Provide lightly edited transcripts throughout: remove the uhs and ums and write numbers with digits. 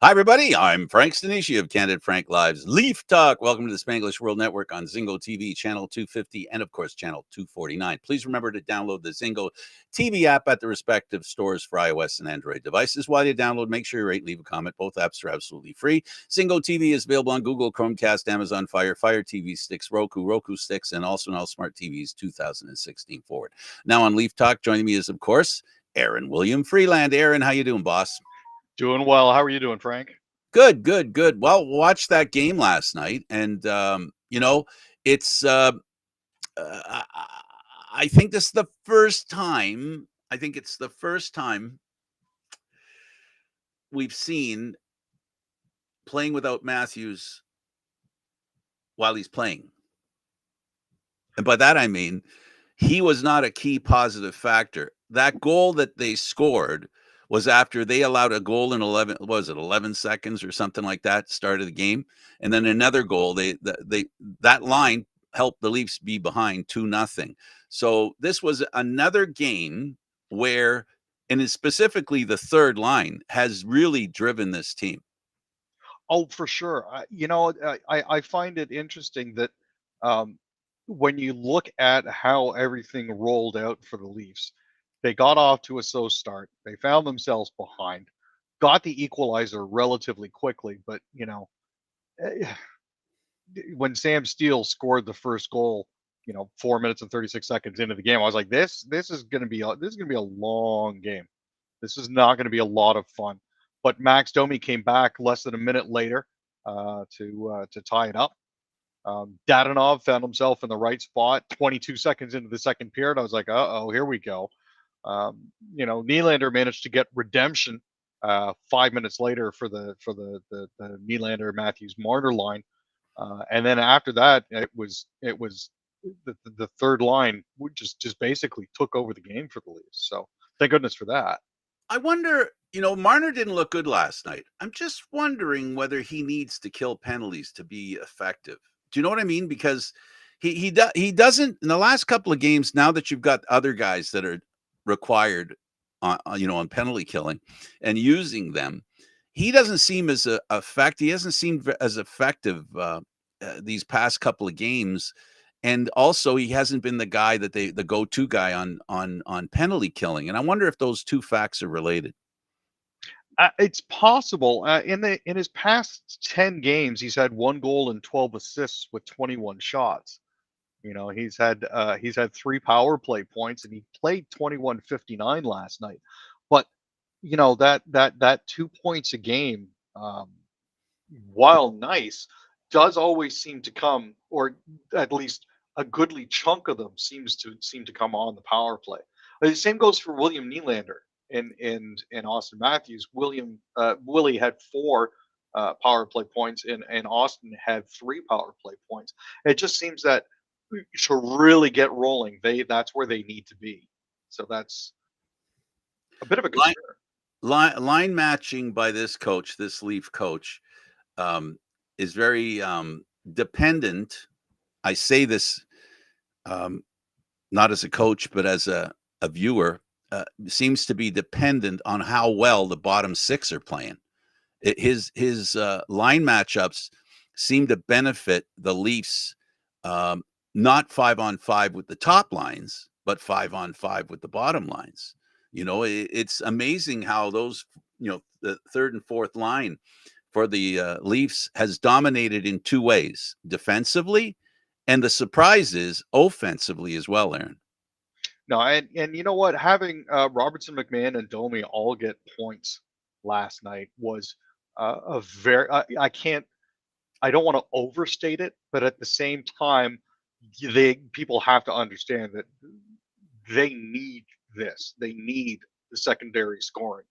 Hi, everybody. I'm Frank Stanisci of Candid Frank Live's Leaf Talk. Welcome to the Spanglish World Network on Zingo TV, channel 250, and of course, channel 249. Please remember to download the Zingo TV app at the respective stores for iOS and Android devices. While you download, make sure you rate, leave a comment. Both apps are absolutely free. Zingo TV is available on Google, Chromecast, Amazon Fire, Fire TV Sticks, Roku Sticks, and also on all smart TVs 2016 forward. Now on Leaf Talk, joining me is, of course, Aaron William Freeland. Aaron, how you doing, boss? Doing well. How are you doing, Frank? Good, good, good. Well, watched that game last night, and it's. I I think this is the first time. I think it's the first time we've seen playing without Matthews while he's playing, and by that I mean he was not a key positive factor. That goal that they scored was after they allowed a goal in 11, was it 11 seconds or something like that, start of the game, and then another goal. They that line helped the Leafs be behind 2-0. So this was another game where, and it's specifically the third line has really driven this team. Oh, for sure. I find it interesting that um, when you look at how everything rolled out for the Leafs, they got off to a slow start. They found themselves behind, got the equalizer relatively quickly, but eh, when Sam Steele scored the first goal, 4 minutes and 36 seconds into the game, I was like, this is gonna be a long game. This is not going to be a lot of fun. But Max Domi came back less than a minute later to tie it up. Dadonov found himself in the right spot 22 seconds into the second period. I was like, oh, here we go. Nylander managed to get redemption 5 minutes later for the Nylander Matthews Marner line, and then after that, it was the third line just basically took over the game for the Leafs. So thank goodness for that. I wonder, Marner didn't look good last night. I'm just wondering whether he needs to kill penalties to be effective. Do you know what I mean? Because he doesn't in the last couple of games. Now that you've got other guys that are required on penalty killing and using them, he doesn't seem as effective. He hasn't seemed as effective these past couple of games. And also, he hasn't been the guy that the go-to guy on penalty killing. And I wonder if those two facts are related. It's possible. In his past 10 games, he's had 1 goal and 12 assists with 21 shots. He's had 3 power play points, and he played 21:59 last night. But that 2 points a game, while nice, does always seem to come, or at least a goodly chunk of them seem to come on the power play. The same goes for William Nylander and Austin Matthews. Willie had 4 power play points, and Austin had 3 power play points. It just seems that to really get rolling, that's where they need to be. So that's a bit of a Line, concern. line matching by this coach, this Leaf coach, um, is very dependent. I say this um, not as a coach, but as a viewer, seems to be dependent on how well the bottom six are playing. His line matchups seem to benefit the Leafs, um, not 5-on-5 with the top lines, but 5-on-5 with the bottom lines. It's amazing how those, the third and fourth line for the Leafs has dominated in two ways: defensively, and the surprise is offensively as well, Aaron. No, and you know what? Having Robertson, McMahon, and Domi all get points last night was a very. I don't want to overstate it, but at the same time, people have to understand that they need this. They need the secondary scoring.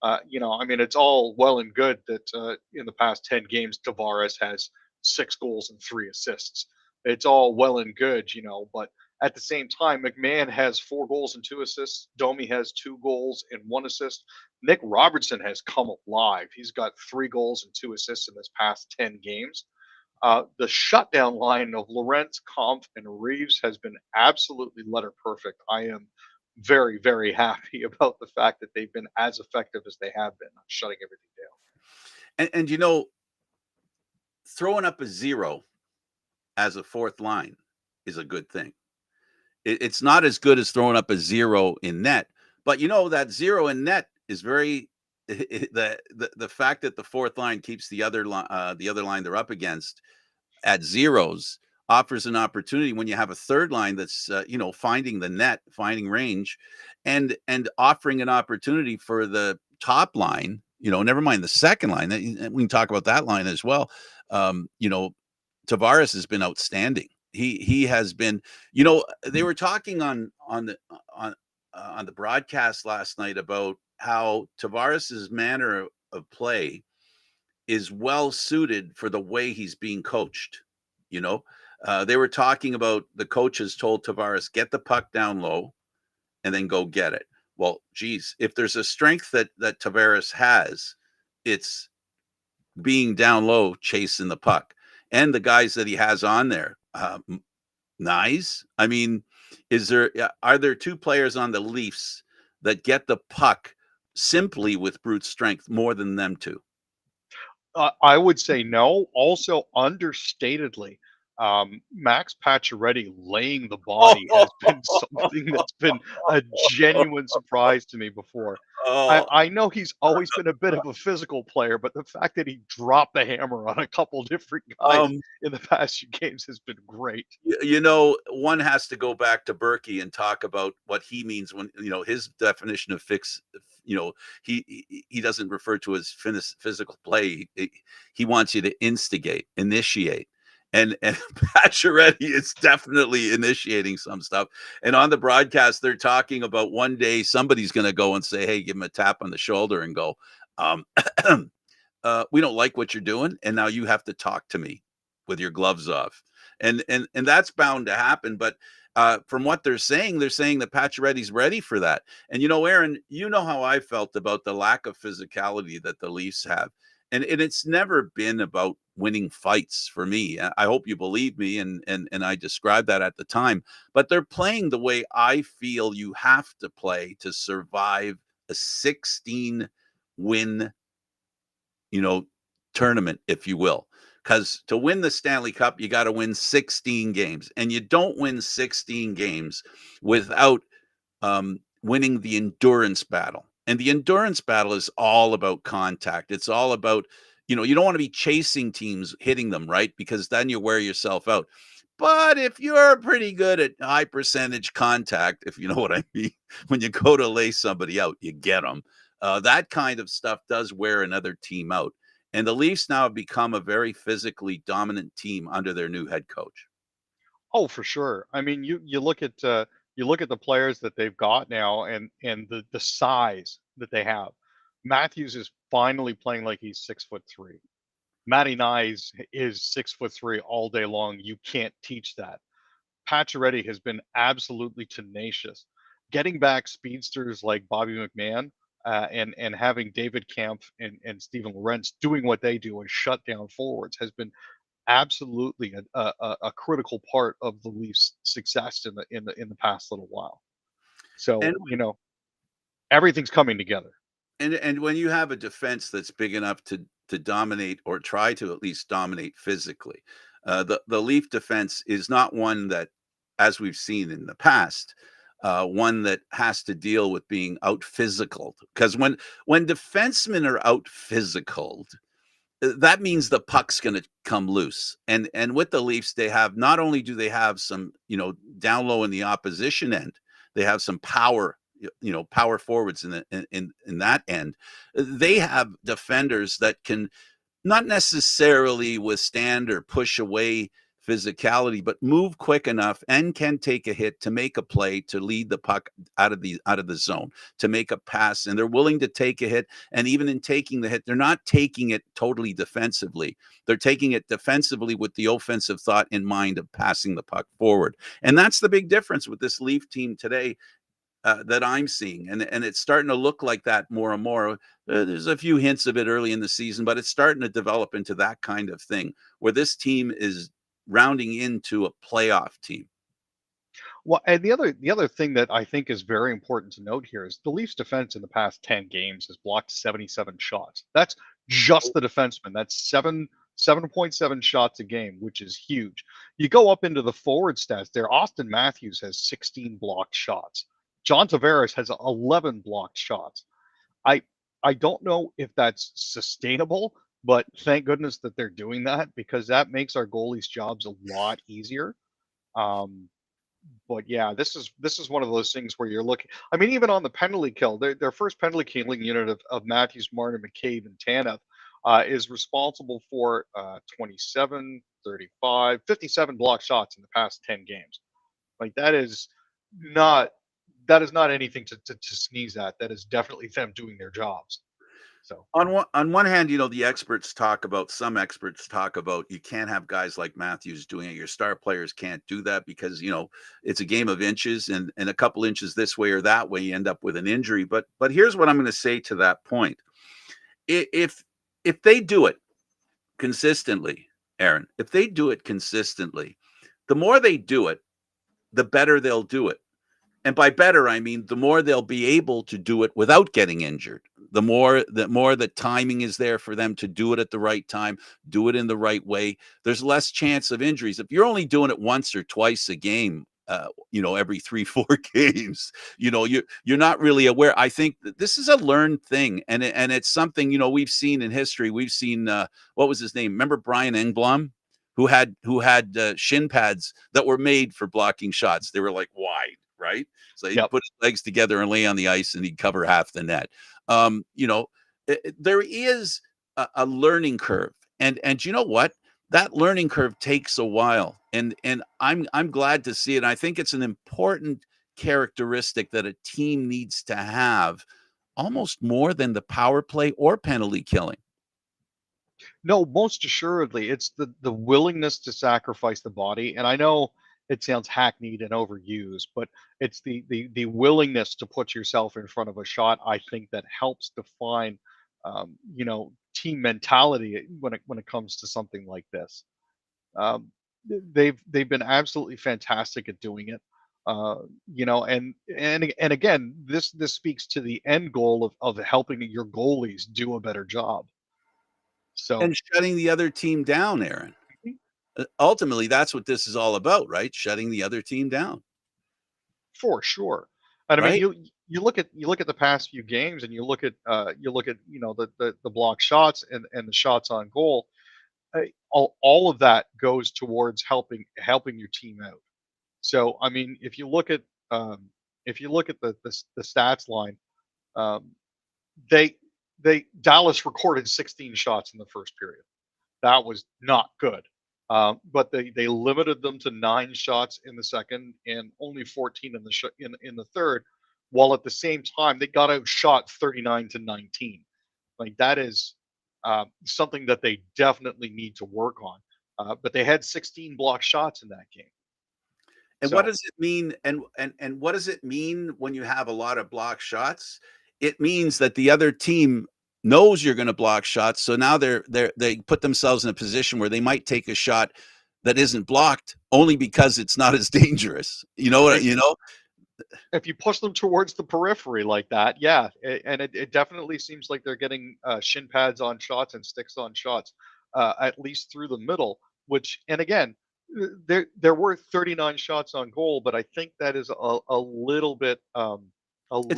I mean, it's all well and good that in the past 10 games, Tavares has 6 goals and 3 assists. It's all well and good, but at the same time, McMahon has 4 goals and 2 assists. Domi has 2 goals and 1 assist. Nick Robertson has come alive. He's got 3 goals and 2 assists in this past 10 games. The shutdown line of Lorentz, Kampf, and Reeves has been absolutely letter perfect. I am very, very happy about the fact that they've been as effective as they have been on shutting everything down. And throwing up a zero as a fourth line is a good thing. It's not as good as throwing up a zero in net, but that zero in net is very the fact that the fourth line keeps the other line they're up against at zeros offers an opportunity when you have a third line that's finding the net, finding range, and offering an opportunity for the top line. Never mind the second line. We can talk about that line as well. Tavares has been outstanding. He has been. They were talking on the broadcast last night about how Tavares's manner of play is well suited for the way he's being coached. You know, they were talking about the coaches told Tavares, get the puck down low and then go get it. Well, geez, if there's a strength that Tavares has, it's being down low, chasing the puck. And the guys that he has on there, nice. I mean, are there two players on the Leafs that get the puck simply with brute strength more than them two? I would say no. Also, understatedly, Max Pacioretty laying the body has been something that's been a genuine surprise to me before. I, Oh, I know he's always been a bit of a physical player, but the fact that he dropped the hammer on a couple different guys um, in the past few games has been great. one has to go back to Berkey and talk about what he means when his definition of fix. He doesn't refer to as physical play. He wants you to instigate, initiate, and Pacioretty is definitely initiating some stuff. And on the broadcast, they're talking about one day somebody's going to go and say, "Hey, give him a tap on the shoulder and go." Um, we don't like what you're doing, and now you have to talk to me with your gloves off, and that's bound to happen. But from what they're saying that Pacioretty's ready for that. And Aaron, how I felt about the lack of physicality that the Leafs have, and it's never been about winning fights for me. I hope you believe me, and I described that at the time. But they're playing the way I feel you have to play to survive a 16 win you know, tournament, if you will. Because to win the Stanley Cup, you got to win 16 games. And you don't win 16 games without winning the endurance battle. And the endurance battle is all about contact. It's all about, you don't want to be chasing teams, hitting them, right? Because then you wear yourself out. But if you're pretty good at high percentage contact, if you know what I mean, when you go to lay somebody out, you get them. That kind of stuff does wear another team out. And the Leafs now have become a very physically dominant team under their new head coach. Oh, for sure. I mean, you look at the players that they've got now, and the size that they have. Matthews is finally playing like he's 6'3". Matty Nyes is 6'3" all day long. You can't teach that. Pacioretty has been absolutely tenacious. Getting back speedsters like Bobby McMahon, and having David Kampf and Steven Lorentz doing what they do and shut down forwards has been absolutely a critical part of the Leafs' success in the past little while. And So everything's coming together. and when you have a defense that's big enough to dominate or try to at least dominate physically, the Leaf defense is not one that, as we've seen in the past, one that has to deal with being out physical. Because when defensemen are out physical, that means the puck's going to come loose. And with the Leafs, they have not only do they have some down low in the opposition end, they have some power power forwards in in that end. They have defenders that can not necessarily withstand or push away physicality, but move quick enough and can take a hit to make a play to lead the puck out of the zone, to make a pass. And they're willing to take a hit. And even in taking the hit, they're not taking it totally defensively. They're taking it defensively with the offensive thought in mind of passing the puck forward. And that's the big difference with this Leaf team today that I'm seeing, and it's starting to look like that more and more. There's a few hints of it early in the season, but it's starting to develop into that kind of thing where this team is rounding into a playoff team. Well, and the other thing that I think is very important to note here is the Leafs defense in the past 10 games has blocked 77 shots. That's Just the defenseman. That's 7.7 shots a game, which is huge. You go up into the forward stats there. Austin Matthews has 16 blocked shots. John Tavares has 11 blocked shots. I I don't know if that's sustainable, but thank goodness that they're doing that, because that makes our goalies' jobs a lot easier. Um, but yeah, this is one of those things where you're looking. I mean, even on the penalty kill, their first penalty killing unit of Matthews, Martin, McCabe, and Tanev is responsible for 27, 35, 57 block shots in the past 10 games. Like not that is not anything to sneeze at. That is definitely them doing their jobs. So On one hand, the experts talk about some experts talk about you can't have guys like Matthews doing it. Your star players can't do that because it's a game of inches, and a couple inches this way or that way, you end up with an injury. But here's what I'm going to say to that point: if if they do it consistently, Aaron, if they do it consistently, the more they do it, the better they'll do it. And by better, I mean the more they'll be able to do it without getting injured. The more the timing is there for them to do it at the right time, do it in the right way. There's less chance of injuries. If you're only doing it once or twice a game, every 3-4 games, you're not really aware. I think that this is a learned thing, and it's something we've seen in history. We've seen what was his name? Remember Brian Engblom, who had shin pads that were made for blocking shots. They were like wide, right? So he'd yep. put his legs together and lay on the ice, and he'd cover half the net. There is a learning curve, and you know what? That learning curve takes a while, and I'm glad to see it. I think it's an important characteristic that a team needs to have, almost more than the power play or penalty killing. No, most assuredly, it's the willingness to sacrifice the body. And I know it sounds hackneyed and overused, but it's the willingness to put yourself in front of a shot. I think that helps define, team mentality when it comes to something like this. Um, they've been absolutely fantastic at doing it. And again, this speaks to the end goal of helping your goalies do a better job. So And shutting the other team down, Aaron. Ultimately, that's what this is all about, right? Shutting the other team down, for sure. And I mean, right? you look at the past few games, and you look at the block shots and the shots on goal. All of that goes towards helping your team out. So I mean, if you look at the stats line, um, they they Dallas recorded 16 shots in the first period. That was not good. But they limited them to 9 shots in the second and only 14 in the third, while at the same time they got outshot 39-19. Like that is something that they definitely need to work on. But they had 16 block shots in that game. And what So does it mean? And what does it mean when you have a lot of block shots? It means that the other team knows you're going to block shots, so now they put themselves in a position where they might take a shot that isn't blocked only because it's not as dangerous. You know what? if if you push them towards the periphery like that, yeah, and it definitely seems like they're getting shin pads on shots and sticks on shots, at least through the middle. Which, and again, there were 39 shots on goal, but I think that is a It's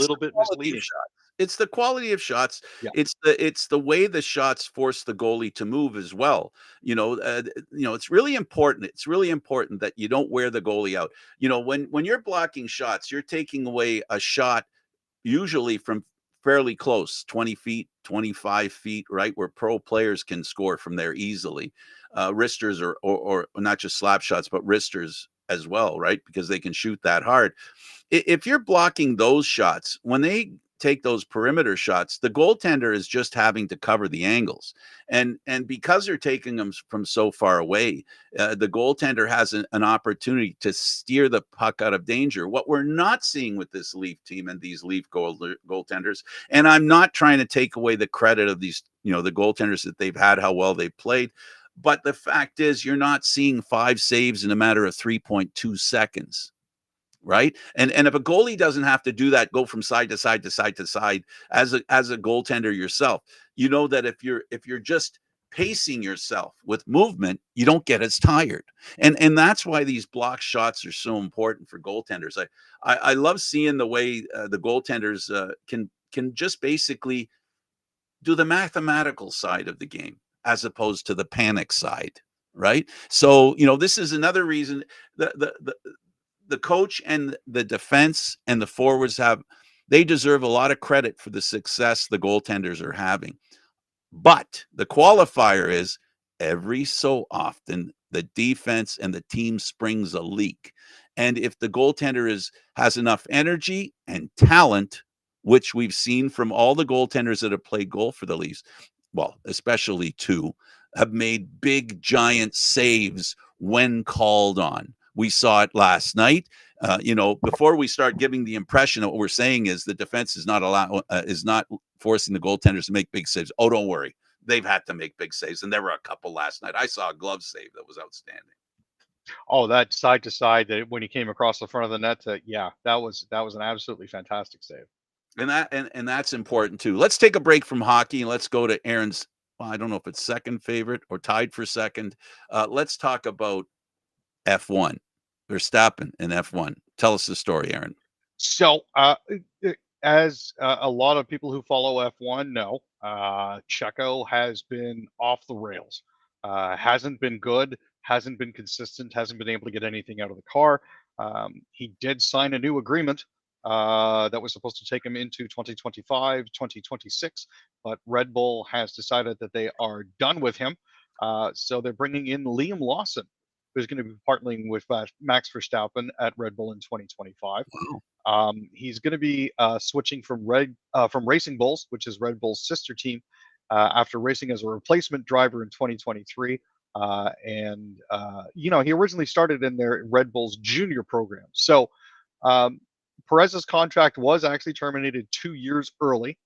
little the bit quality of misleading. shots. It's the quality of shots. Yeah. It's the way the shots force the goalie to move as well. It's really important. It's really important that you don't wear the goalie out. When you're blocking shots, you're taking away a shot usually from fairly close, 20 feet, 25 feet, right? Where pro players can score from there easily. Wristers or not just slap shots, but wristers as well, right? Because they can shoot that hard. If you're blocking those shots, when they take those perimeter shots, the goaltender is just having to cover the angles, and because they're taking them from so far away, the goaltender has an opportunity to steer the puck out of danger. What we're not seeing with this Leaf team and these Leaf goaltenders, and I'm not trying to take away the credit of these, the goaltenders that they've had, how well they've played, but the fact is, you're not seeing 5 saves in a matter of 3.2 seconds, right? And if a goalie doesn't have to do that, go from side to side to side to side as a goaltender yourself, you know that if you're just pacing yourself with movement, you don't get as tired. And that's why these block shots are so important for goaltenders. I love seeing the way the goaltenders can just basically do the mathematical side of the game as opposed to the panic side, right? So, this is another reason the coach and the defense and the forwards they deserve a lot of credit for the success the goaltenders are having. But the qualifier is every so often the defense and the team springs a leak. And if the goaltender has enough energy and talent, which we've seen from all the goaltenders that have played goal for the Leafs, well, especially two, have made big giant saves when called on. We saw it last night. Before we start giving the impression that what we're saying is the defense is not forcing the goaltenders to make big saves. Oh, don't worry. They've had to make big saves, and there were a couple last night. I saw a glove save that was outstanding. Oh, that side to side that when he came across the front of the net, yeah, that was an absolutely fantastic save. And that's important too. Let's take a break from hockey and let's go to Aaron's. Well, I don't know if it's second favorite or tied for second. Let's talk about F1. Verstappen in F1. Tell us the story, Aaron. So, as a lot of people who follow F1 know, Checo has been off the rails. Hasn't been good, hasn't been consistent, hasn't been able to get anything out of the car. He did sign a new agreement that was supposed to take him into 2025, 2026, but Red Bull has decided that they are done with him. So they're bringing in Liam Lawson, who's going to be partnering with Max Verstappen at Red Bull in 2025. Wow. He's going to be switching from Racing Bulls, which is Red Bull's sister team, after racing as a replacement driver in 2023. He originally started in their Red Bull's junior program. So um, Perez's contract was actually terminated 2 years early.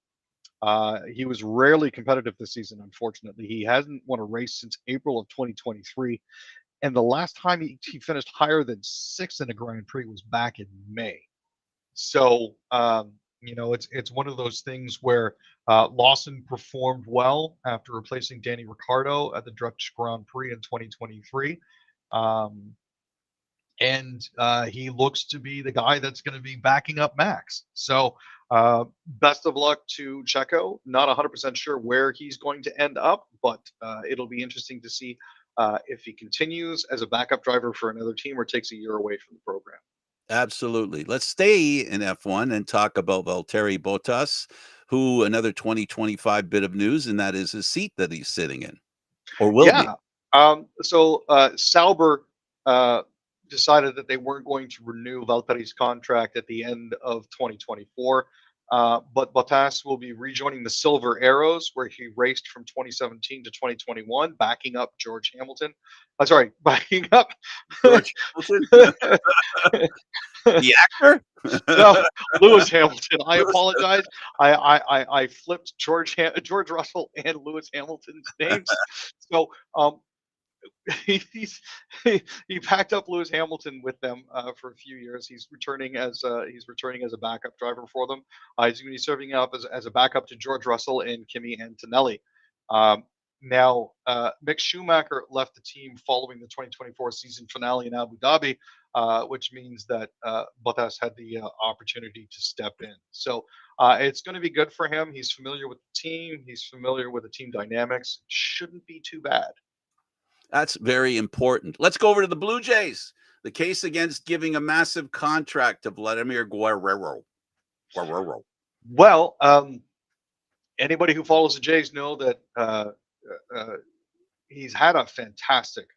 He was rarely competitive this season, unfortunately. He hasn't won a race since April of 2023. And the last time he finished higher than sixth in a Grand Prix was back in May. So it's one of those things where Lawson performed well after replacing Danny Ricciardo at the Dutch Grand Prix in 2023, and he looks to be the guy that's going to be backing up Max. So best of luck to Checo. Not 100% sure where he's going to end up, but it'll be interesting to see if he continues as a backup driver for another team or takes a year away from the program. Absolutely. Let's stay in F1 and talk about Valtteri Bottas, who another 2025 bit of news, and that is his seat that he's sitting in or will be. Yeah. So Sauber decided that they weren't going to renew Valtteri's contract at the end of 2024. But Bottas will be rejoining the Silver Arrows, where he raced from 2017 to 2021, backing up George Hamilton. Sorry, backing up George Hamilton? The actor? no, Lewis Hamilton. I apologize. I flipped George Russell and Lewis Hamilton's names. So he's he packed up Lewis Hamilton with them for a few years. He's returning as a backup driver for them. He's going to be serving up as a backup to George Russell and Kimi Antonelli. Now, Mick Schumacher left the team following the 2024 season finale in Abu Dhabi, which means that Bottas had the opportunity to step in. So it's going to be good for him. He's familiar with the team. He's familiar with the team dynamics. Shouldn't be too bad. That's very important. Let's go over to the Blue Jays. The case against giving a massive contract to Vladimir Guerrero. Well, anybody who follows the Jays know that he's had a fantastic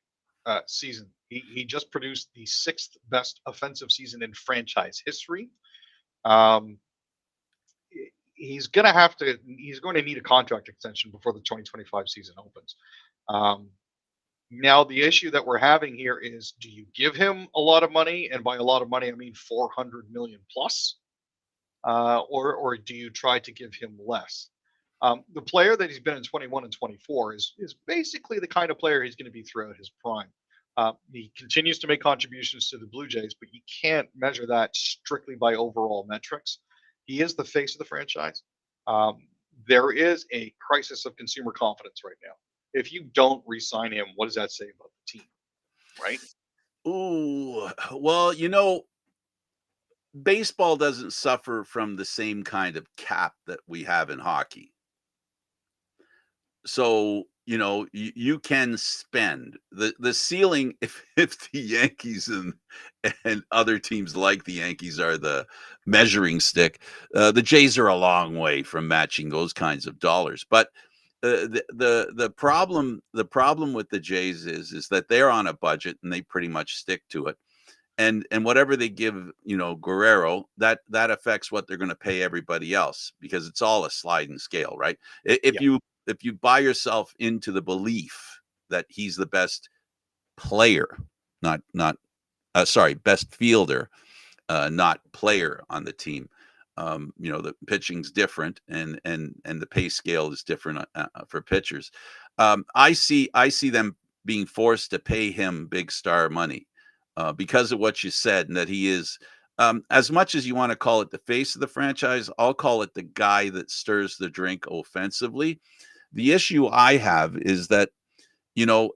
season. He just produced the sixth best offensive season in franchise history. He's going to need a contract extension before the 2025 season opens. Now, the issue that we're having here is, do you give him a lot of money? And by a lot of money, I mean 400 million plus, or do you try to give him less? The player that he's been in 21 and 24 is basically the kind of player he's going to be throughout his prime. He continues to make contributions to the Blue Jays, but you can't measure that strictly by overall metrics. He is the face of the franchise. there is a crisis of consumer confidence right now. If you don't re-sign him, what does that say about the team, right? Ooh, well, baseball doesn't suffer from the same kind of cap that we have in hockey. So, you can spend the ceiling if the Yankees and other teams like the Yankees are the measuring stick, the Jays are a long way from matching those kinds of dollars. But the problem with the Jays is that they're on a budget and they pretty much stick to it. And whatever they give, Guerrero, that affects what they're going to pay everybody else because it's all a sliding scale, right? If Yeah. you buy yourself into the belief that he's the best player, not sorry, best fielder, not player on the team. The pitching's different, and the pay scale is different for pitchers. I see them being forced to pay him big star money because of what you said, and that he is. As much as you want to call it the face of the franchise, I'll call it the guy that stirs the drink offensively. The issue I have is that you know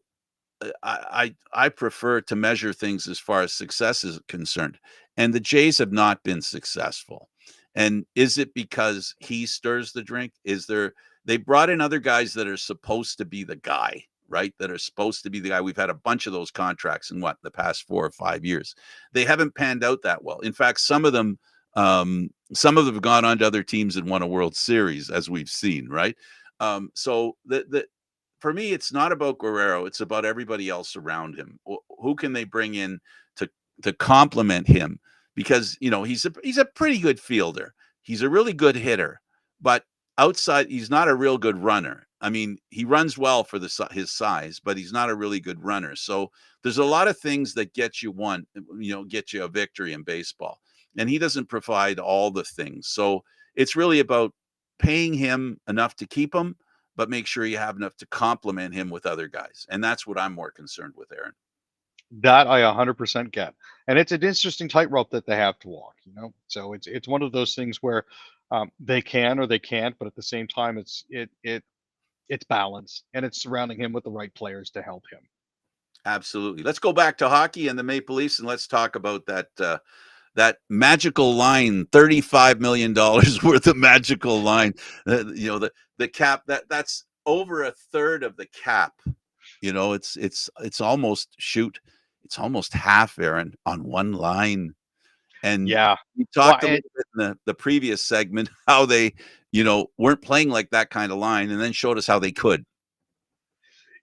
I prefer to measure things as far as success is concerned, and the Jays have not been successful. And is it because he stirs the drink? They brought in other guys that are supposed to be the guy, right? That are supposed to be the guy. We've had a bunch of those contracts in the past 4 or 5 years. They haven't panned out that well. In fact, some of them have gone on to other teams and won a World Series, as we've seen, right? So the for me, it's not about Guerrero. It's about everybody else around him. Who can they bring in to complement him? Because he's a pretty good fielder. He's a really good hitter, but outside, he's not a real good runner. I mean, he runs well for his size, but he's not a really good runner. So there's a lot of things that get you a victory in baseball, and he doesn't provide all the things. So it's really about paying him enough to keep him, but make sure you have enough to complement him with other guys. And that's what I'm more concerned with, Aaron. That I 100% get, and it's an interesting tightrope that they have to walk. So it's one of those things where they can or they can't, but at the same time, it's balance and it's surrounding him with the right players to help him. Absolutely. Let's go back to hockey and the Maple Leafs, and let's talk about that magical line, $35 million worth of magical line. The cap that's over a third of the cap. It's almost it's almost half, Aaron, on one line. And Yeah. we Well, talked a and little bit in the previous segment how they, weren't playing like that kind of line, and then showed us how they could.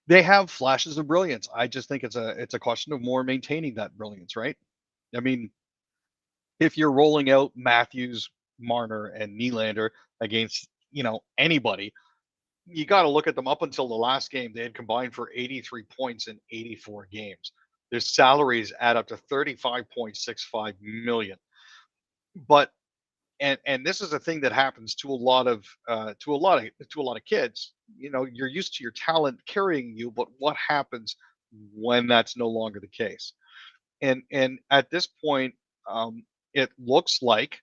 they have flashes of brilliance. I just think it's a question of more maintaining that brilliance, right? I mean, if you're rolling out Matthews, Marner, and Nylander against anybody, you got to look at them. Up until the last game, they had combined for 83 points in 84 games. Their salaries add up to 35.65 million. But and this is a thing that happens to a lot of kids. You're used to your talent carrying you, but what happens when that's no longer the case? And at this point, it looks like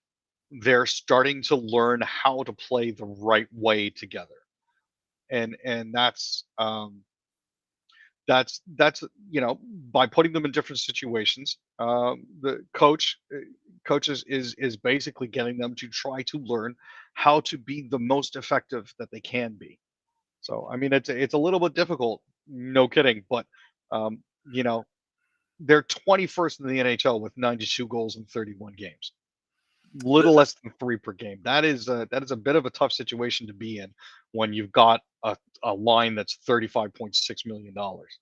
they're starting to learn how to play the right way together, and that's by putting them in different situations. The coach is basically getting them to try to learn how to be the most effective that they can be. So I mean, it's a little bit difficult, no kidding, but um, you know they're 21st in the NHL with 92 goals in 31 games, little less than three per game. That is a bit of a tough situation to be in when you've got a line that's $35.6 million.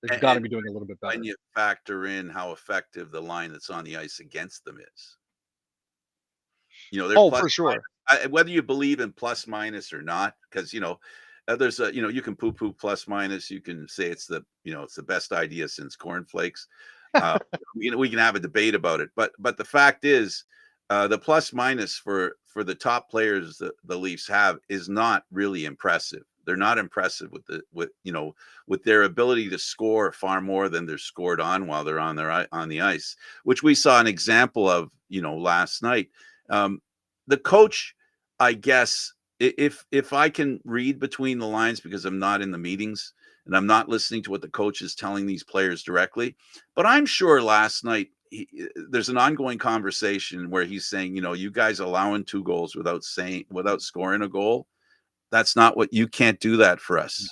They've got to And be doing a little bit when better. you factor in how effective the line that's on the ice against them is, they're Oh, plus for sure. minus. Whether you believe in plus minus or not, because there's you can poo poo plus minus. You can say it's the best idea since cornflakes. Uh, we can have a debate about it, but the fact is, the plus minus for the top players that the Leafs have is not really impressive. They're not impressive with their ability to score far more than they're scored on while they're on the ice, which we saw an example of last night. Um, the coach, I guess, if I can read between the lines because I'm not in the meetings and I'm not listening to what the coach is telling these players directly, but I'm sure last night there's an ongoing conversation where he's saying, you guys allowing 2 goals without scoring a goal. That's not what you can't do that for us.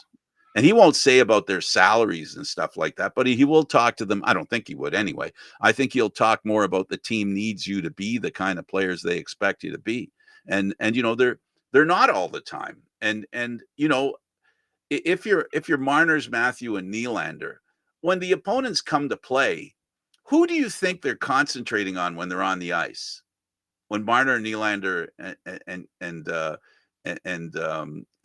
And he won't say about their salaries and stuff like that, but he will talk to them. I don't think he would anyway. I think he'll talk more about the team needs you to be the kind of players they expect you to be. And they're not all the time. And if you're Marner's, Matthew, and Nylander, when the opponents come to play, who do you think they're concentrating on when they're on the ice? When Marner, Nylander,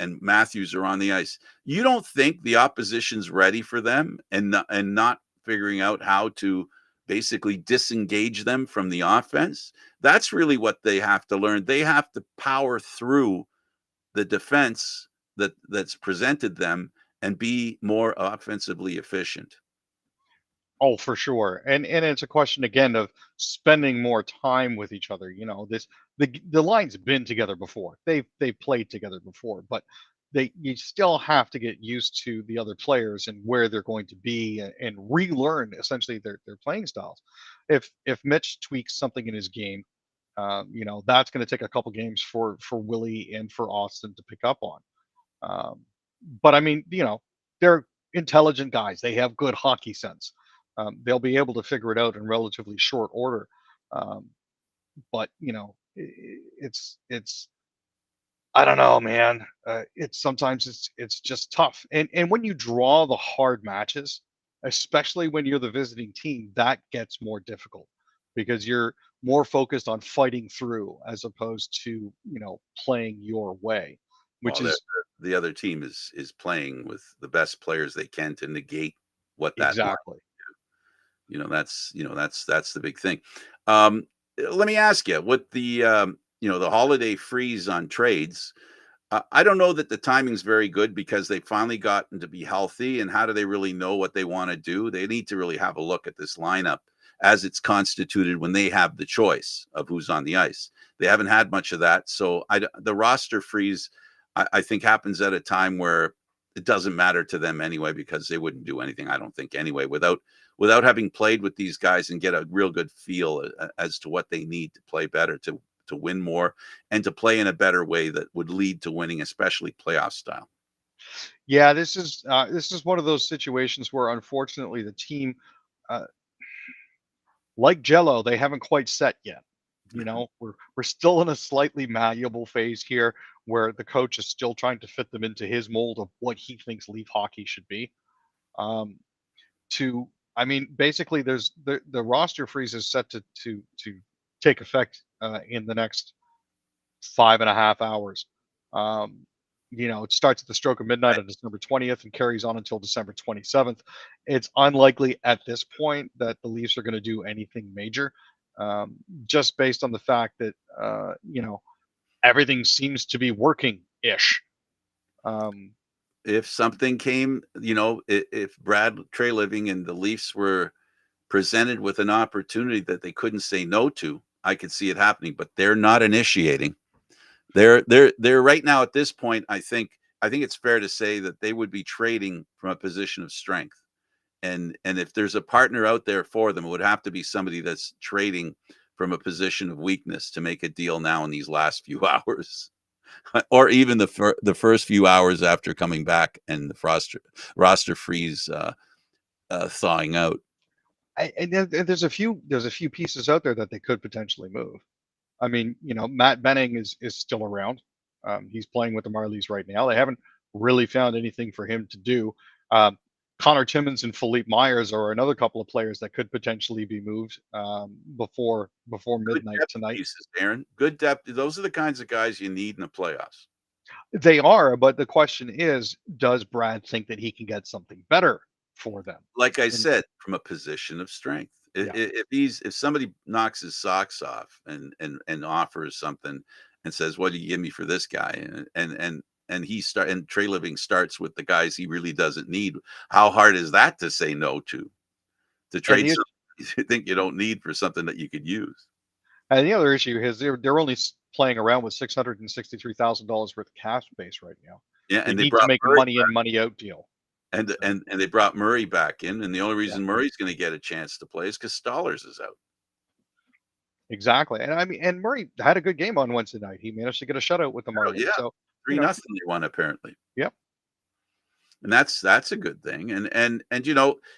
and Matthews are on the ice, you don't think the opposition's ready for them and not figuring out how to basically disengage them from the offense? That's really what they have to learn. They have to power through the defense that's presented them and be more offensively efficient. Oh, for sure. And it's a question again of spending more time with each other. The line's been together before. They've played together before, but you still have to get used to the other players and where they're going to be, and relearn essentially their playing styles. If Mitch tweaks something in his game, that's going to take a couple games for Willie and for Austin to pick up on. Um, but I mean, they're intelligent guys. They have good hockey sense. They'll be able to figure it out in relatively short order. Um, but it's I don't know, man. It's sometimes it's just tough. And when you draw the hard matches, especially when you're the visiting team, that gets more difficult because you're more focused on fighting through as opposed to playing your way, which Well, is the other team is playing with the best players they can to negate what that line. exactly. That's the big thing. Um, Let me ask you, with the holiday freeze on trades, I don't know that the timing's very good because they finally gotten to be healthy. And how do they really know what they want to do? They need to really have a look at this lineup as it's constituted when they have the choice of who's on the ice. They haven't had much of that. So the roster freeze, I think, happens at a time where it doesn't matter to them anyway, because they wouldn't do anything, I don't think, anyway, without having played with these guys and get a real good feel as to what they need to play better, to win more, and to play in a better way that would lead to winning, especially playoff style. Yeah, this is one of those situations where unfortunately the team, uh, like Jello, they haven't quite set yet. We're still in a slightly malleable phase here, where the coach is still trying to fit them into his mold of what he thinks Leaf hockey should be. Um, to I mean, basically, there's the roster freeze is set to take effect in the next 5.5 hours. Um, it starts at the stroke of midnight on December 20th and carries on until December 27th. It's unlikely at this point that the Leafs are going to do anything major, um, just based on the fact that everything seems to be working ish. Um, If something came, if Brad Trey Living and the Leafs were presented with an opportunity that they couldn't say no to, I could see it happening, but they're not initiating. They're right now at this point. I think it's fair to say that they would be trading from a position of strength. And if there's a partner out there for them, it would have to be somebody that's trading from a position of weakness to make a deal now in these last few hours, or even the first few hours after coming back and the roster freeze thawing out. and there's a few pieces out there that they could potentially move. I mean, Matt Benning is still around. He's playing with the Marlies right now. They haven't really found anything for him to do. Um, Connor Timmins and Philippe Myers are another couple of players that could potentially be moved before Good midnight depth tonight. pieces, Aaron. Good depth. Those are the kinds of guys you need in the playoffs. They are, but the question is, does Brad think that he can get something better for them? Like I And said, from a position of strength. yeah, If somebody knocks his socks off and offers something and says, "What do you give me for this guy?" and Trey Living starts with the guys he really doesn't need, how hard is that to say no to and trade the something you think you don't need for something that you could use? And the other issue is they're only playing around with $663,000 worth of cap space right now. Yeah, They and they need to brought make a Murray money in, money out deal. and So they brought Murray back in, and the only yeah, reason Murray's going to get a chance to play is because Stollers is out. exactly. And I mean, and Murray had a good game on Wednesday night. He managed to get a shutout with the Oh Marlins. yeah, So you 3 know, nothing they won apparently, yep, and that's a good thing. And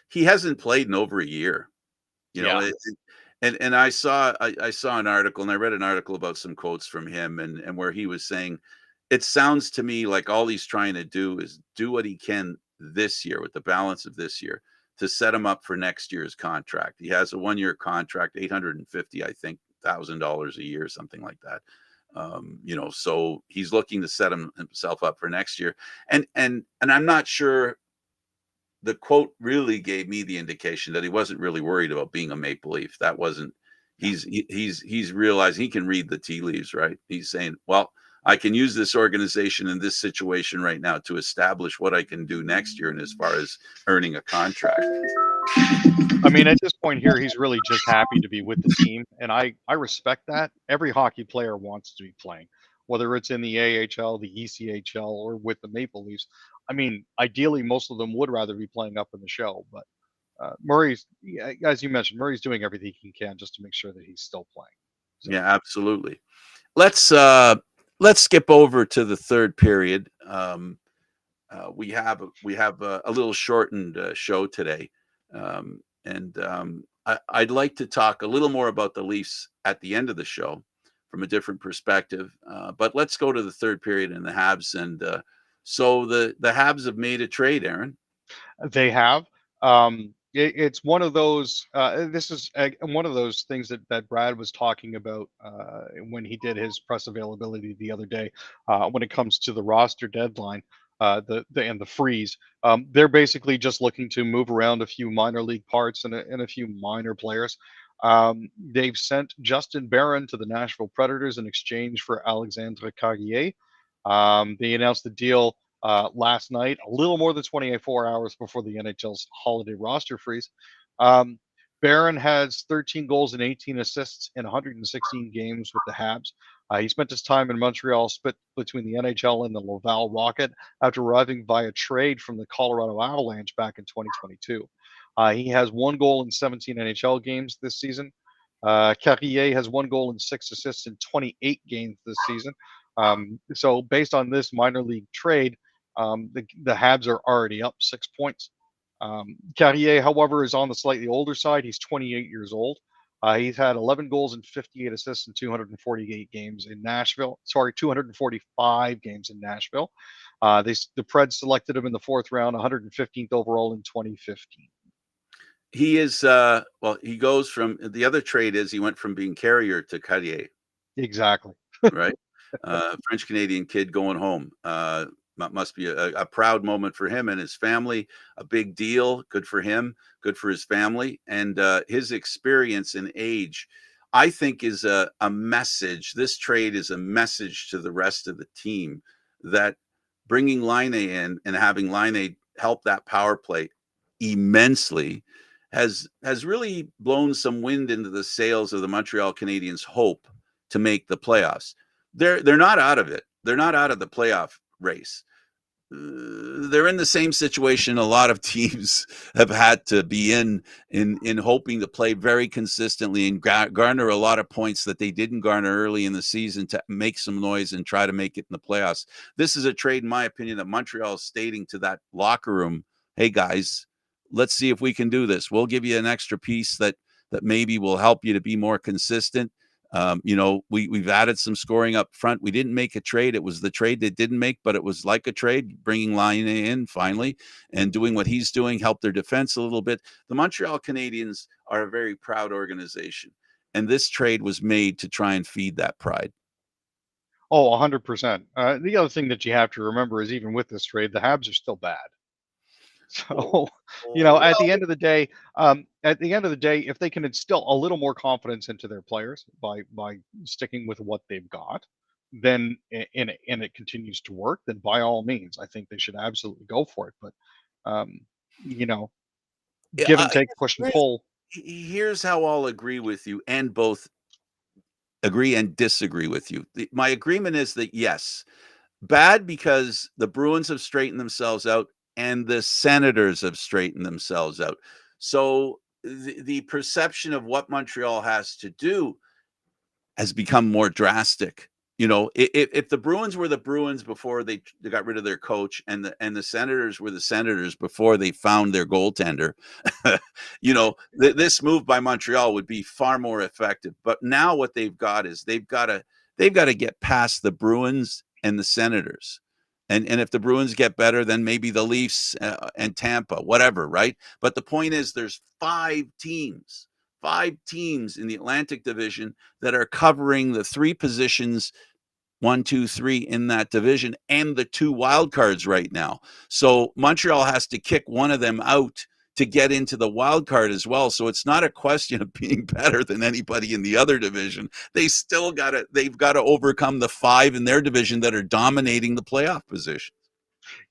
he hasn't played in over a year. You know, yeah. and I saw an article, and I read an article about some quotes from him, and where he was saying, it sounds to me like all he's trying to do is do what he can this year with the balance of this year to set him up for next year's contract. He has a 1 year contract, 850, I think, $1,000 a year, something like that. So he's looking to set himself up for next year. And I'm not sure the quote really gave me the indication that he wasn't really worried about being a Maple Leaf. That wasn't. No. He's realizing he can read the tea leaves, right? He's saying, well, I can use this organization in this situation right now to establish what I can do next year, and as far as earning a contract. I mean, at this point here, he's really just happy to be with the team, and I respect that. Every hockey player wants to be playing, whether it's in the AHL, the ECHL, or with the Maple Leafs. I mean, ideally, most of them would rather be playing up in the show, but Murray's, yeah, as you mentioned, Murray's doing everything he can just to make sure that he's still playing. So, Yeah, absolutely. Let's skip over to the third period. We have a little shortened show today, and I'd like to talk a little more about the Leafs at the end of the show from a different perspective. But let's go to the third period and the Habs. And so the Habs have made a trade, Aaron. they have. It's one of those. This is one of those things that Brad was talking about when he did his press availability the other day. When it comes to the roster deadline, and the freeze, they're basically just looking to move around a few minor league parts and a few minor players. They've sent Justin Barron to the Nashville Predators in exchange for Alexandre Carrier. They announced the deal last night, a little more than 24 hours before the NHL's holiday roster freeze. Um, Barron has 13 goals and 18 assists in 116 games with the Habs. He spent his time in Montreal split between the NHL and the Laval Rocket after arriving via trade from the Colorado Avalanche back in 2022. He has 1 goal in 17 NHL games this season. Carrier has 1 goal and 6 assists in 28 games this season. So based on this minor league trade, the Habs are already up 6 points. Carrier, however, is on the slightly older side. He's 28 years old. He's had 11 goals and 58 assists in 248 games in Nashville. Sorry, 245 games in Nashville. The Preds selected him in the fourth round, 115th overall in 2015. He is he goes from the other trade is he went from being Carrier to Carrier, Exactly. right? French Canadian kid going home. Must be a proud moment for him and his family. A big deal. Good for him. Good for his family and his experience and age. I think is a message. This trade is a message to the rest of the team that bringing Line in and having Line help that power play immensely has really blown some wind into the sails of the Montreal Canadiens' hope to make the playoffs. They're not out of it. They're not out of the playoff race. They're in the same situation a lot of teams have had to be in hoping to play very consistently and garner a lot of points that they didn't garner early in the season to make some noise and try to make it in the playoffs. This is a trade, in my opinion, that Montreal is stating to that locker room, hey guys, let's see if we can do this. We'll give you an extra piece that maybe will help you to be more consistent. We've added some scoring up front. We didn't make a trade. It was the trade that didn't make, but it was like a trade, bringing Line in finally and doing what he's doing, help their defense a little bit. The Montreal Canadiens are a very proud organization, and this trade was made to try and feed that pride. Oh, 100%. The other thing that you have to remember is even with this trade, the Habs are still bad. So, at Well, the end of the day, if they can instill a little more confidence into their players by sticking with what they've got, then and it continues to work, then by all means, I think they should absolutely go for it. But um, you know, yeah, give and take, push and here's, pull. here's how I'll agree with you and both agree and disagree with you. My agreement is that yes, bad because the Bruins have straightened themselves out and the Senators have straightened themselves out. So the perception of what Montreal has to do has become more drastic. You know, if the Bruins were the Bruins before they got rid of their coach, and the Senators were the Senators before they found their goaltender, you know, this move by Montreal would be far more effective. But now what they've got is they've got to get past the Bruins and the Senators. And if the Bruins get better, then maybe the Leafs and Tampa, whatever, right? But the point is, there's five teams in the Atlantic Division that are covering the three positions, 1, 2, 3 in that division, and the two wild cards right now. So Montreal has to kick one of them out to get into the wild card as well. So it's not a question of being better than anybody in the other division. They've got to overcome the five in their division that are dominating the playoff position.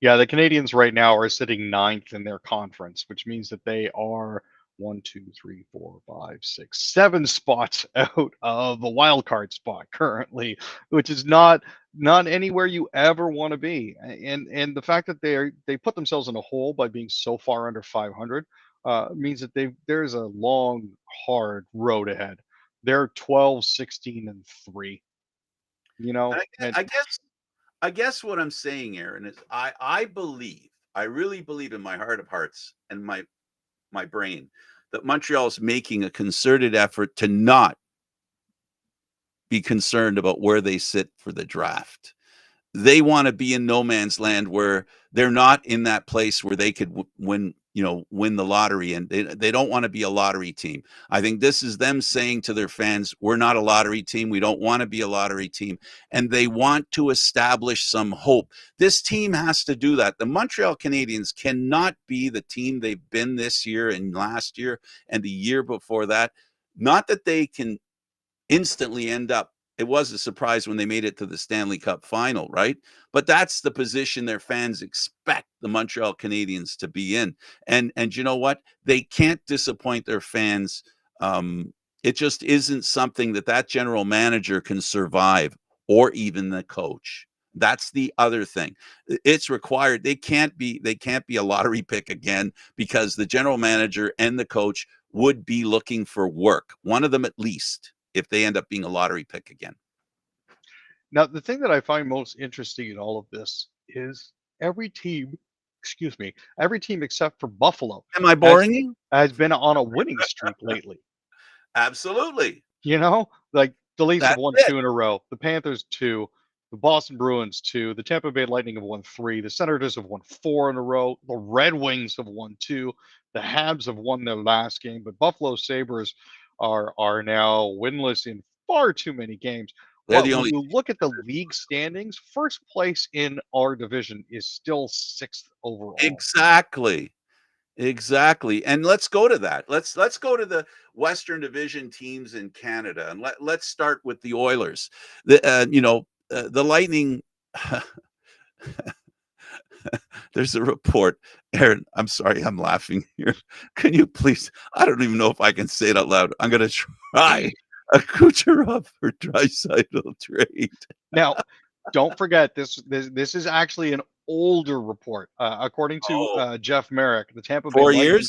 Yeah, the Canadians right now are sitting ninth in their conference, which means that they are 1, 2, 3, 4, 5, 6, 7 spots out of a wild card spot currently, which is not anywhere you ever want to be. And the fact that they put themselves in a hole by being so far under 500 means that there's a long, hard road ahead. They're 12, 16, and 3. You know, And and I guess what I'm saying, Aaron, is I really believe in my heart of hearts and my brain that Montreal is making a concerted effort to not be concerned about where they sit for the draft. They want to be in no man's land where they're not in that place where they could win the lottery, and they don't want to be a lottery team. I think this is them saying to their fans, we're not a lottery team, we don't want to be a lottery team, and they want to establish some hope. This team has to do that. The Montreal Canadiens cannot be the team they've been this year and last year and the year before that. Not that they can instantly end up. It was a surprise when they made it to the Stanley Cup final, right? But that's the position their fans expect the Montreal Canadiens to be in. And you know what? They can't disappoint their fans. It just isn't something that general manager can survive, or even the coach. That's the other thing. It's required. They can't be a lottery pick again, because the general manager and the coach would be looking for work. One of them at least, if they end up being a lottery pick again. now, the thing that I find most interesting in all of this is every team, excuse me, every team except for Buffalo Am I has boring you? has been on a winning streak lately. Absolutely. You know, like the Leafs have That's won it. 2 in a row, the Panthers 2, the Boston Bruins 2, the Tampa Bay Lightning have won 3, the Senators have won 4 in a row, the Red Wings have won 2, the Habs have won their last game, but Buffalo Sabres are now winless in far too many games. They're But the when only you look at the league standings, first place in our division is still sixth overall. exactly. Exactly. And let's go to that. Let's go to the Western Division teams in Canada, and let's start with the Oilers. The Lightning. There's a report. Aaron, I'm sorry, I'm laughing here. Can you please? I don't even know if I can say it out loud. I'm going to try a Kucherov for Draisaitl trade. Now, don't forget this is actually an older report. According to Oh, Jeff Merrick, the Tampa Bay 4 years? Lightning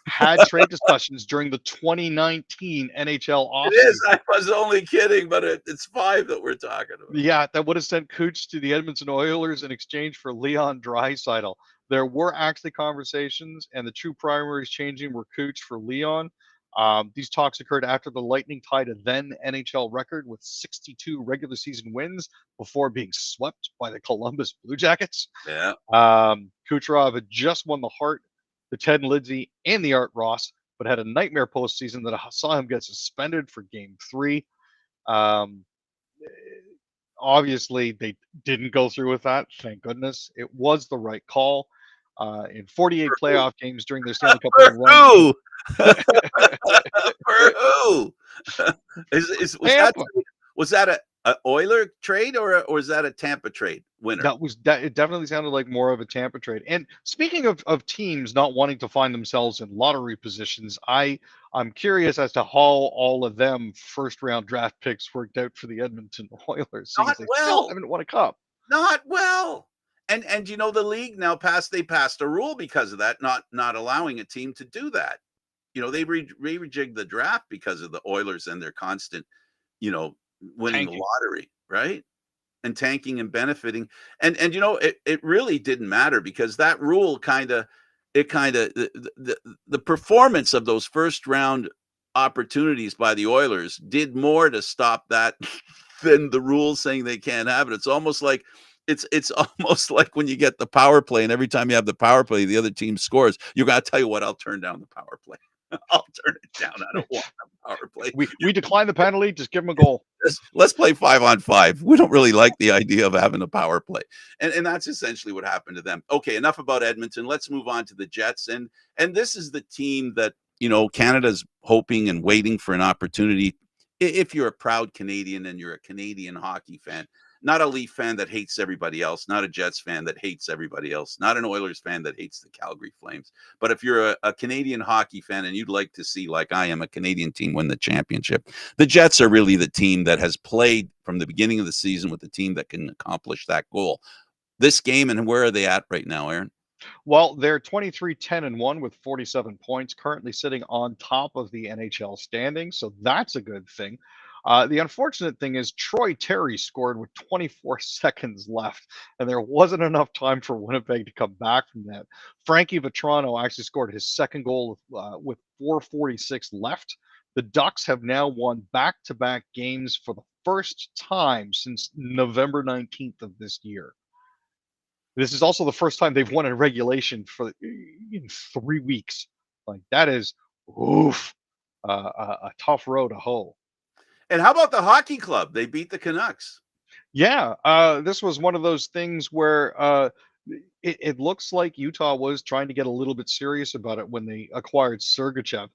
had trade discussions during the 2019 NHL It is. offseason. I was only kidding, but it's five that we're talking about. Yeah, that would have sent Cooch to the Edmonton Oilers in exchange for Leon Draisaitl. There were actually conversations, and the two primaries changing were Cooch for Leon. These talks occurred after the Lightning tied a then NHL record with 62 regular season wins before being swept by the Columbus Blue Jackets. Yeah. Kucherov had just won the Hart, the Ted Lindsay, and the Art Ross, but had a nightmare postseason that saw him get suspended for Game 3. Um, Obviously, they didn't go through with that. Thank goodness. It was the right call. In 48 For who? playoff games during their Stanley Cup For winning run, who? For who? Tampa. Was that a Oiler trade, or is that a Tampa trade winner? It definitely sounded like more of a Tampa trade. And speaking of teams not wanting to find themselves in lottery positions, I I'm curious as to how all of them first round draft picks worked out for the Edmonton Oilers, seeing as Not they still well. haven't won a cup. Not well. And the league now passed a rule because of that, not allowing a team to do that. They rejigged the draft because of the Oilers and their constant, winning the Tanking. lottery, right? And tanking and benefiting. And it really didn't matter because that rule the performance of those first round opportunities by the Oilers did more to stop that than the rules saying they can't have it. It's almost like when you get the power play, and every time you have the power play, the other team scores. You got to tell you what, I'll turn down the power play. I'll turn it down. I don't want a power play. We decline the penalty, just give them a goal. Let's play 5-on-5. We don't really like the idea of having a power play. And that's essentially what happened to them. Okay, enough about Edmonton. Let's move on to the Jets. And this is the team that, Canada's hoping and waiting for an opportunity. If you're a proud Canadian and you're a Canadian hockey fan, not a Leaf fan that hates everybody else, not a Jets fan that hates everybody else, not an Oilers fan that hates the Calgary Flames. But if you're a Canadian hockey fan and you'd like to see, like I am, a Canadian team win the championship, the Jets are really the team that has played from the beginning of the season with the team that can accomplish that goal. This game, and where are they at right now, Aaron? Well, they're 23-10-1 with 47 points, currently sitting on top of the NHL standings, so that's a good thing. The unfortunate thing is Troy Terry scored with 24 seconds left, and there wasn't enough time for Winnipeg to come back from that. Frankie Vetrano actually scored his second goal with 4:46 left. The Ducks have now won back-to-back games for the first time since November 19th of this year. This is also the first time they've won in regulation in 3 weeks. Like that is oof, a tough road to hoe. And how about the hockey club? They beat the Canucks. Yeah, this was one of those things where it looks like Utah was trying to get a little bit serious about it when they acquired Sergachev.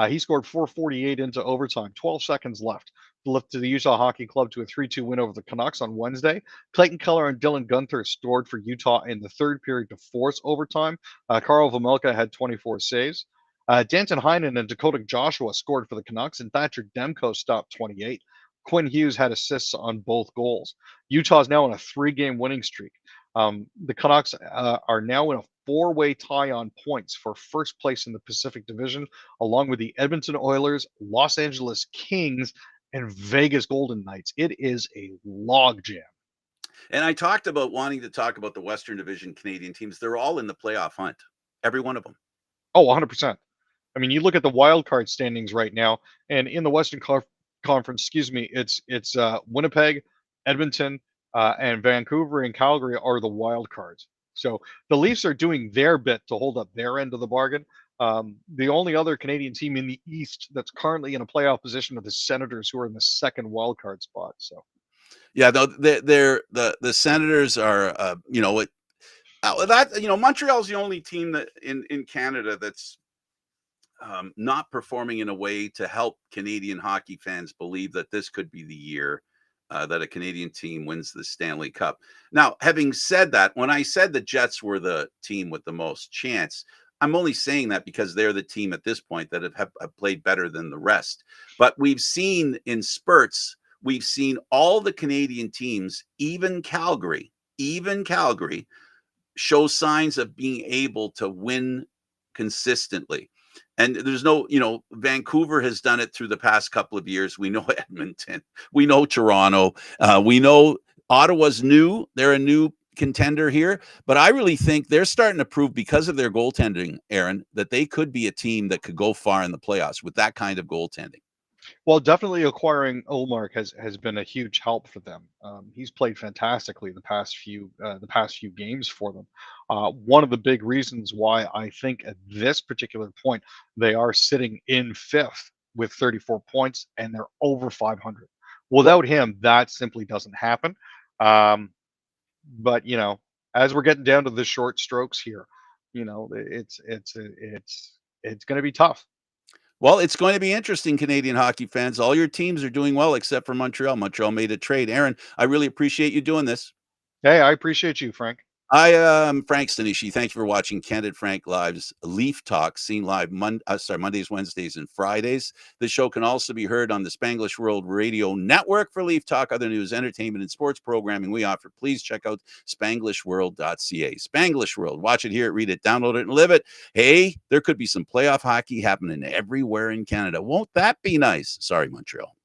He scored 4:48 into overtime, 12 seconds left. Lifted the Utah Hockey Club to a 3-2 win over the Canucks on Wednesday. Clayton Keller and Dylan Gunther scored for Utah in the third period to force overtime. Carl Vomilka had 24 saves. Danton Heinen and Dakota Joshua scored for the Canucks, and Thatcher Demko stopped 28. Quinn Hughes had assists on both goals. Utah is now on a 3-game winning streak. The Canucks are now in a 4-way tie on points for first place in the Pacific Division, along with the Edmonton Oilers, Los Angeles Kings, and Vegas Golden Knights. It is a logjam. And I talked about wanting to talk about the Western Division Canadian teams. They're all in the playoff hunt, every one of them. Oh, 100%. I mean, you look at the wild card standings right now, and in the Western Conference, it's Winnipeg, Edmonton, and Vancouver and Calgary are the wild cards. So the Leafs are doing their bit to hold up their end of the bargain. The only other Canadian team in the East that's currently in a playoff position are the Senators, who are in the second wild card spot. So, yeah, they're the Senators are, Montreal's the only team that in Canada that's not performing in a way to help Canadian hockey fans believe that this could be the year that a Canadian team wins the Stanley Cup. Now, having said that, when I said the Jets were the team with the most chance, I'm only saying that because they're the team at this point that have played better than the rest. But we've seen in spurts, we've seen all the Canadian teams, even Calgary, show signs of being able to win consistently. And there's no, Vancouver has done it through the past couple of years. We know Edmonton, we know Toronto, we know Ottawa's new. They're a new contender here, but I really think they're starting to prove, because of their goaltending, Aaron, that they could be a team that could go far in the playoffs with that kind of goaltending. well, definitely acquiring Olmark has been a huge help for them. He's played fantastically the past few games for them. One of the big reasons why I think at this particular point they are sitting in fifth with 34 points and they're over 500. Without him, that simply doesn't happen. But as we're getting down to the short strokes here, it's going to be tough. Well, it's going to be interesting, Canadian hockey fans. All your teams are doing well except for Montreal. Montreal made a trade. Aaron, I really appreciate you doing this. Hey, I appreciate you, Frank. I am Frank Stanisci. Thank you for watching Candid Frank Live's Leaf Talk, seen live Mondays, Wednesdays, and Fridays. This show can also be heard on the Spanglish World Radio Network. For Leaf Talk, other news, entertainment, and sports programming we offer, please check out spanglishworld.ca. Spanglish World. Watch it, hear it, read it, download it, and live it. Hey, there could be some playoff hockey happening everywhere in Canada. Won't that be nice? Sorry, Montreal.